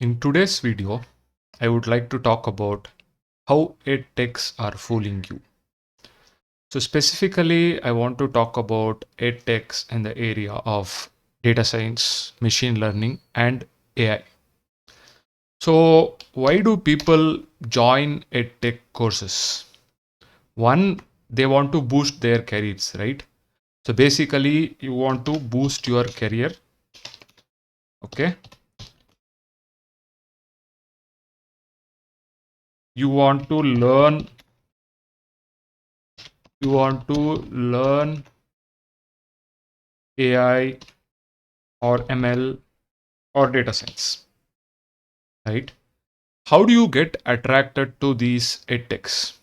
In today's video, I would like to talk about how edtechs are fooling you. So specifically, I want to talk about edtechs in the area of data science, machine learning, and AI. So why do people join edtech courses? One, they want to boost their careers, right? So basically, you want to boost your career, okay? You want to learn, you want to learn AI or ML or data science, right? How do you get attracted to these edtechs?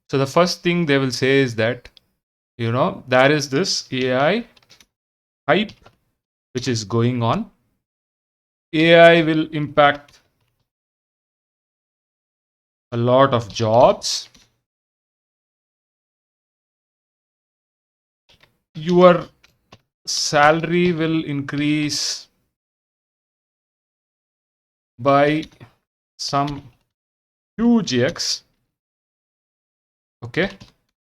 So the first thing they will say is that, there is this AI hype which is going on. AI will impact a lot of jobs. Your salary will increase by some huge X. Okay.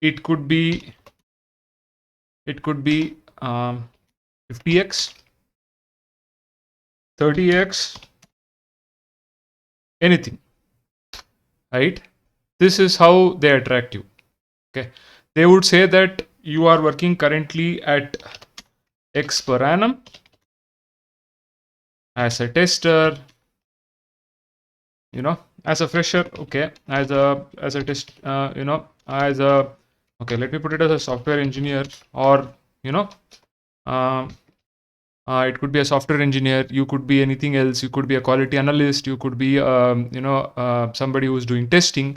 It could be 50x, 30x, anything, right? This is how they attract you. Okay. They would say that you are working currently at X per annum as a tester, as a fresher, okay, as a test, as a, okay, let me put it as a software engineer, or, you know, um, it could be a software engineer, you could be anything else, you could be a quality analyst, you could be, somebody who's doing testing.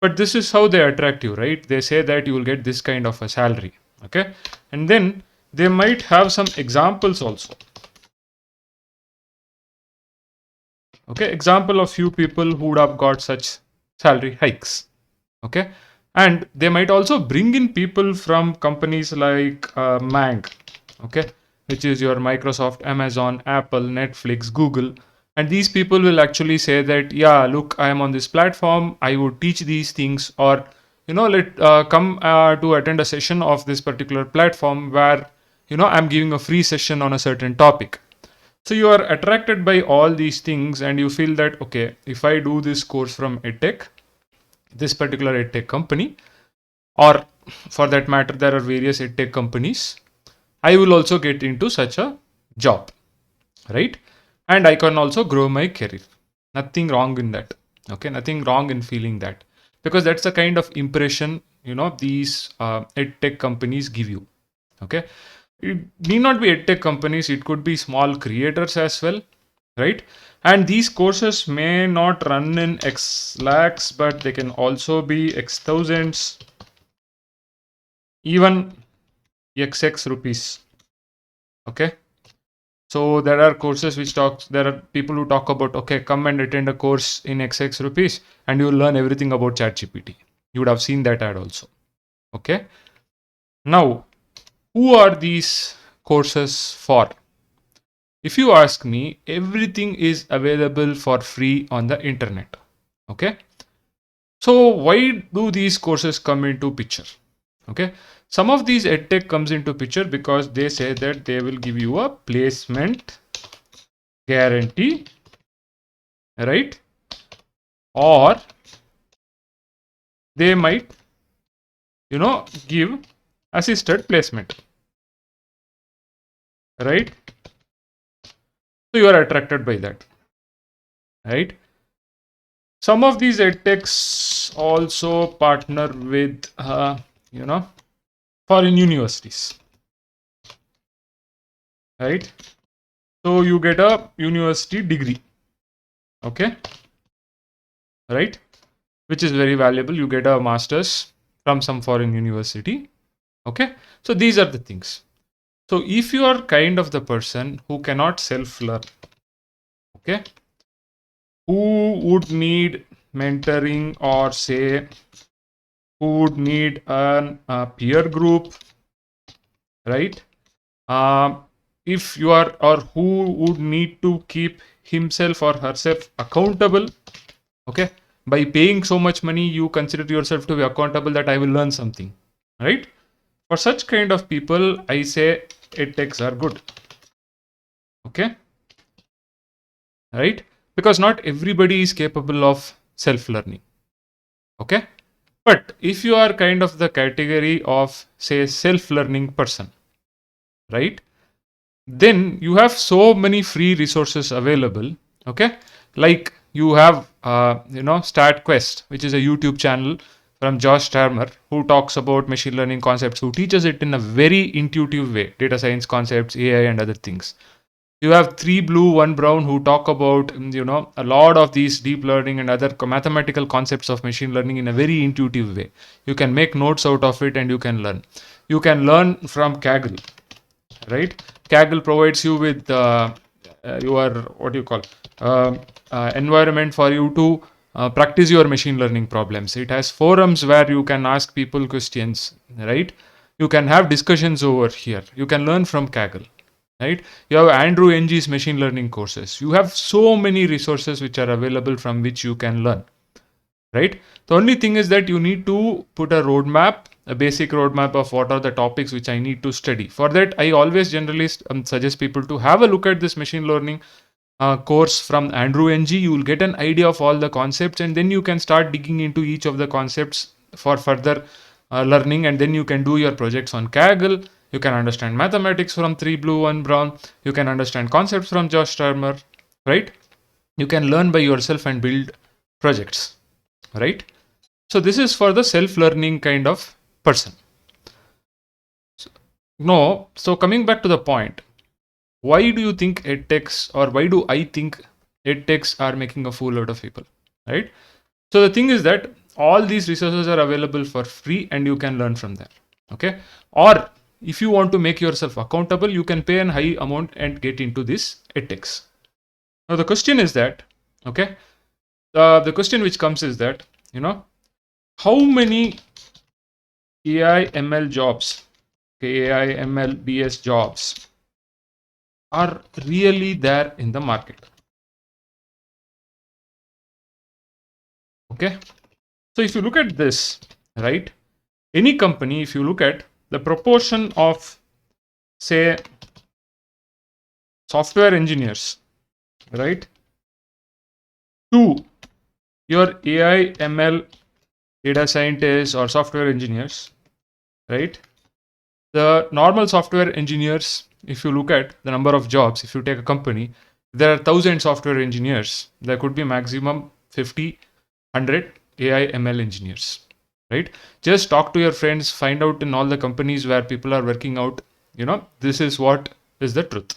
But this is how they attract you, right? They say that you will get this kind of a salary, okay? And then they might have some examples also. Okay, example of few people who would have got such salary hikes. Okay, and they might also bring in people from companies like Mang, okay, which is your Microsoft, Amazon, Apple, Netflix, Google. And these people will actually say that, yeah, look, I am on this platform, I would teach these things, or let come to attend a session of this particular platform where I'm giving a free session on a certain topic. So you are attracted by all these things, and you feel that, okay, if I do this course from edtech, this particular edtech company, or for that matter, there are various edtech companies, I will also get into such a job, right? And I can also grow my career. Nothing wrong in that. Okay, nothing wrong in feeling that, because that's the kind of impression these edtech companies give you. Okay, it need not be edtech companies, it could be small creators as well, right? And these courses may not run in X lakhs, but they can also be X thousands, even XX rupees. Okay. So there are courses which talks, there are people who talk about, okay, come and attend a course in XX rupees and you will learn everything about ChatGPT. You would have seen that ad also. Okay. Now, who are these courses for? If you ask me, everything is available for free on the internet. Okay. So why do these courses come into picture? Okay. Some of these edtech comes into picture because they say that they will give you a placement guarantee, right? Or they might, give assisted placement, right? So you are attracted by that, right? Some of these edtechs also partner with, foreign universities, right? So you get a university degree, okay, right? Which is very valuable. You get a master's from some foreign university, okay? So these are the things. So if you are kind of the person who cannot self learn, okay, who would need mentoring, or say who would need a peer group, right? If you are, or who would need to keep himself or herself accountable. Okay, by paying so much money, you consider yourself to be accountable that I will learn something, right? For such kind of people, I say edtechs are good. Okay, right? Because not everybody is capable of self learning. Okay, but if you are kind of the category of, say, self learning person, right, then you have so many free resources available. Okay, like you have StartQuest, which is a YouTube channel from Josh Starmer, who talks about machine learning concepts, who teaches it in a very intuitive way, data science concepts, AI, and other things. You have 3Blue 1Brown, who talk about a lot of these deep learning and other mathematical concepts of machine learning in a very intuitive way. You can make notes out of it and you can learn. You can learn from Kaggle, right? Kaggle provides you with your, what do you call, environment for you to practice your machine learning problems. It has forums where you can ask people questions, right? You can have discussions over here. You can learn from Kaggle, right? You have Andrew Ng's machine learning courses. You have so many resources which are available from which you can learn, right? The only thing is that you need to put a roadmap, a basic roadmap of what are the topics which I need to study. For that, I always generally suggest people to have a look at this machine learning course from Andrew Ng. You will get an idea of all the concepts, and then you can start digging into each of the concepts for further learning, and then you can do your projects on Kaggle. You can understand mathematics from 3Blue 1Brown. You can understand concepts from Josh Starmer, right? You can learn by yourself and build projects, right? So this is for the self-learning kind of person. So coming back to the point, why do you think edtechs, or why do I think edtechs are making a fool out of people, right? So the thing is that all these resources are available for free and you can learn from them. Okay, or if you want to make yourself accountable, you can pay a high amount and get into this edtechs. Now the question is that, okay, the question which comes is that, how many AI ML jobs, AI ML BS jobs are really there in the market? Okay, so if you look at this, right, any company, if you look at the proportion of, say, software engineers, right, to your AI ML data scientists or software engineers, right? The normal software engineers, if you look at the number of jobs, if you take a company, there are 1,000 software engineers. There could be maximum 50, 100 AI ML engineers, right? Just talk to your friends, find out in all the companies where people are working out, this is what is the truth.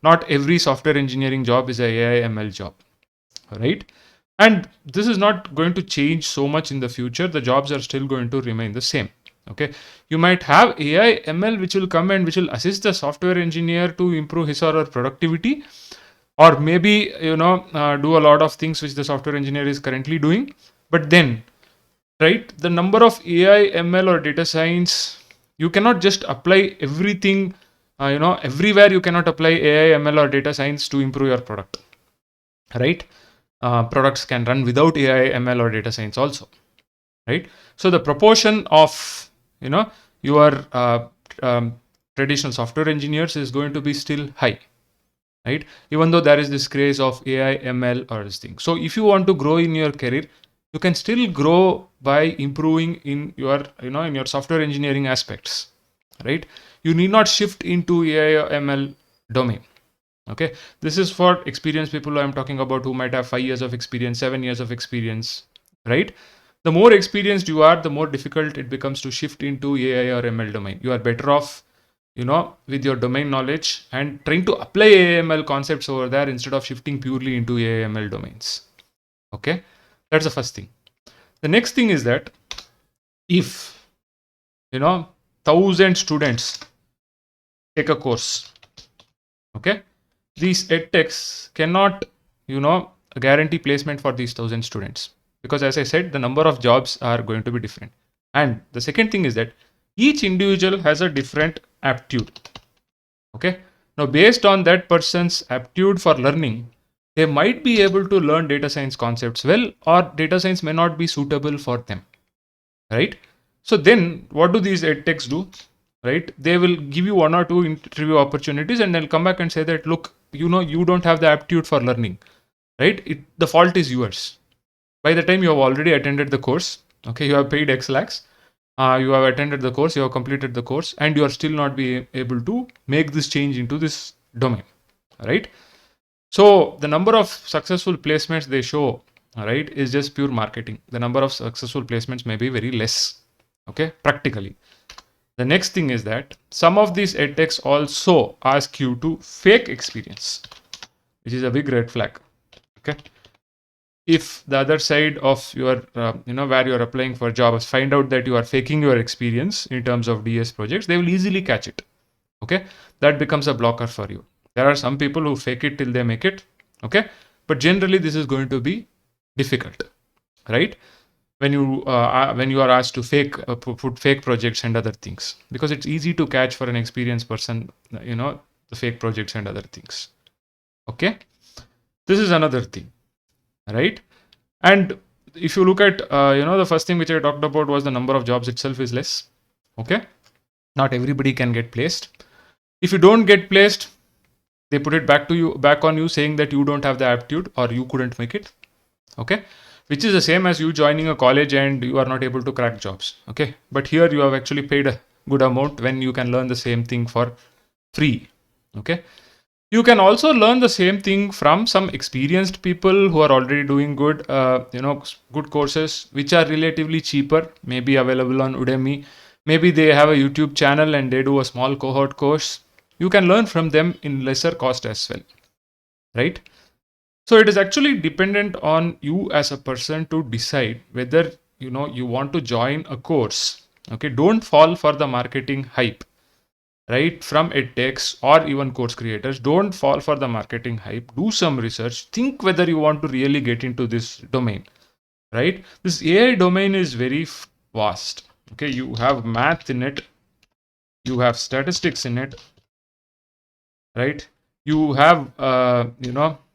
Not every software engineering job is a AI ML job, right? And this is not going to change so much in the future. The jobs are still going to remain the same. Okay, you might have AI ML which will come and which will assist the software engineer to improve his or her productivity, or maybe do a lot of things which the software engineer is currently doing. But then, right, the number of AI ML or data science, you cannot just apply everything, everywhere. You cannot apply AI ML or data science to improve your product, right? Products can run without AI ML or data science also, right? So the proportion of your traditional software engineers is going to be still high, right? Even though there is this craze of AI ML or this thing. So if you want to grow in your career, you can still grow by improving in your in your software engineering aspects, right? You need not shift into AI or ML domain. Okay, this is for experienced people I'm talking about, who might have 5 years of experience, 7 years of experience, right? The more experienced you are, the more difficult it becomes to shift into AI or ML domain. You are better off, with your domain knowledge and trying to apply AML concepts over there instead of shifting purely into AML domains. Okay, that's the first thing. The next thing is that if 1,000 students take a course, okay, these edtechs cannot guarantee placement for these 1,000 students, because as I said, the number of jobs are going to be different. And the second thing is that each individual has a different aptitude. Okay, now based on that person's aptitude for learning, they might be able to learn data science concepts well, or data science may not be suitable for them, right? So then what do these edtechs do, right? They will give you one or two interview opportunities and they'll come back and say that, look, you don't have the aptitude for learning, right? The fault is yours. By the time you have already attended the course, okay, you have paid X lakhs, you have attended the course, you have completed the course, and you are still not be able to make this change into this domain, right? So the number of successful placements they show, right, is just pure marketing. The number of successful placements may be very less, okay, practically. The next thing is that some of these edtechs also ask you to fake experience, which is a big red flag, okay? If the other side of your, where you're applying for jobs, find out that you are faking your experience in terms of DS projects, they will easily catch it, okay? That becomes a blocker for you. There are some people who fake it till they make it, okay? But generally this is going to be difficult, right? When you are asked to put fake projects and other things, because it's easy to catch for an experienced person, the fake projects and other things, okay? This is another thing, right? And if you look at the first thing which I talked about was the number of jobs itself is less, okay? Not everybody can get placed. If you don't get placed, they put it back on you, saying that you don't have the aptitude or you couldn't make it, okay? Which is the same as you joining a college and you are not able to crack jobs, okay? But here you have actually paid a good amount when you can learn the same thing for free, okay? You can also learn the same thing from some experienced people who are already doing good, good courses, which are relatively cheaper, maybe available on Udemy. Maybe they have a YouTube channel and they do a small cohort course. You can learn from them in lesser cost as well, right? So it is actually dependent on you as a person to decide whether, you want to join a course, okay? Don't fall for the marketing hype, right? From edtechs or even course creators, don't fall for the marketing hype. Do some research. Think whether you want to really get into this domain, right? This AI domain is very vast. Okay, you have math in it, you have statistics in it, right? You have,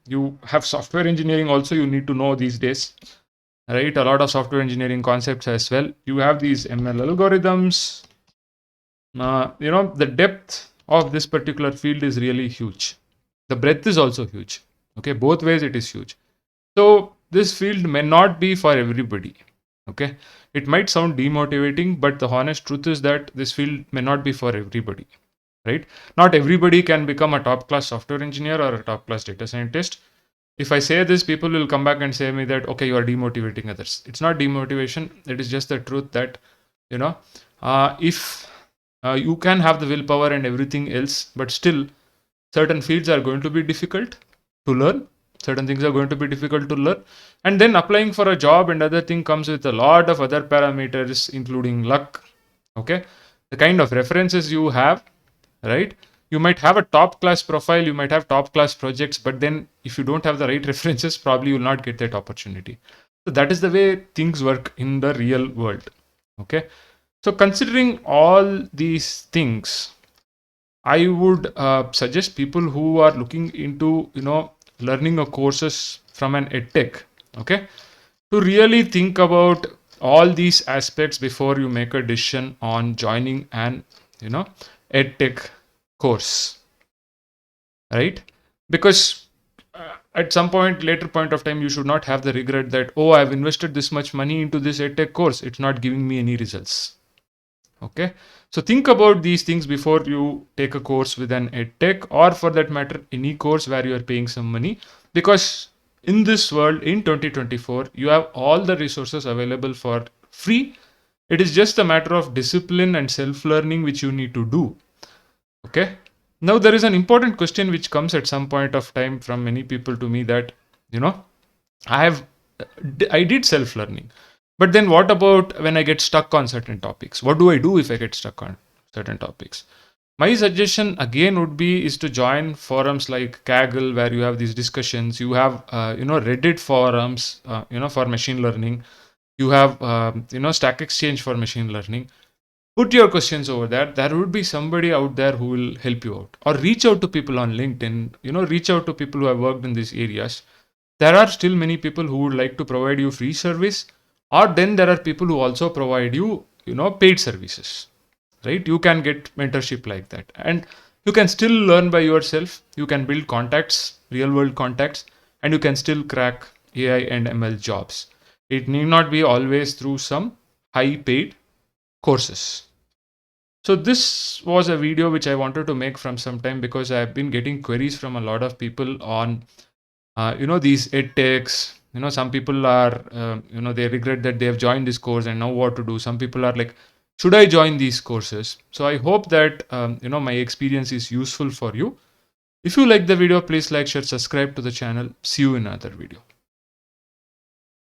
you have software engineering also. You need to know these days, right? A lot of software engineering concepts as well. You have these ML algorithms. The depth of this particular field is really huge. The breadth is also huge. Okay, both ways it is huge. So this field may not be for everybody. Okay, it might sound demotivating, but the honest truth is that this field may not be for everybody, right? Not everybody can become a top class software engineer or a top class data scientist. If I say this, people will come back and say me that, okay, you are demotivating others. It's not demotivation. It is just the truth that, if you can have the willpower and everything else, but still certain fields are going to be difficult to learn. Certain things are going to be difficult to learn. And then applying for a job and other thing comes with a lot of other parameters, including luck. Okay. The kind of references you have, right? You might have a top class profile, you might have top class projects, but then if you don't have the right references, probably you will not get that opportunity. So that is the way things work in the real world. Okay. So considering all these things, I would suggest people who are looking into, learning a courses from an edtech, okay, to really think about all these aspects before you make a decision on joining an, edtech course, right? Because at some later point of time, you should not have the regret that, oh, I've invested this much money into this edtech course, it's not giving me any results. Okay, so think about these things before you take a course with an edtech, or for that matter, any course where you are paying some money. Because in this world, in 2024, you have all the resources available for free. It is just a matter of discipline and self-learning which you need to do. Okay. Now there is an important question which comes at some point of time from many people to me that, I did self-learning. But then what about when I get stuck on certain topics? What do I do if I get stuck on certain topics? My suggestion again would be is to join forums like Kaggle, where you have these discussions. You have, Reddit forums, for machine learning. You have, Stack Exchange for machine learning. Put your questions over there. There would be somebody out there who will help you out. Or reach out to people on LinkedIn, reach out to people who have worked in these areas. there are still many people who would like to provide you free service, or then there are people who also provide you, paid services, right? You can get mentorship like that, and you can still learn by yourself. You can build contacts, real world contacts, and you can still crack AI and ML jobs. It need not be always through some high paid courses. So this was a video which I wanted to make from some time, because I've been getting queries from a lot of people on these ed techs. Some people are they regret that they have joined this course and know what to do. Some people are like, should I join these courses? So I hope that my experience is useful for you. If you like the video, please like, share, subscribe to the channel. See you in another video.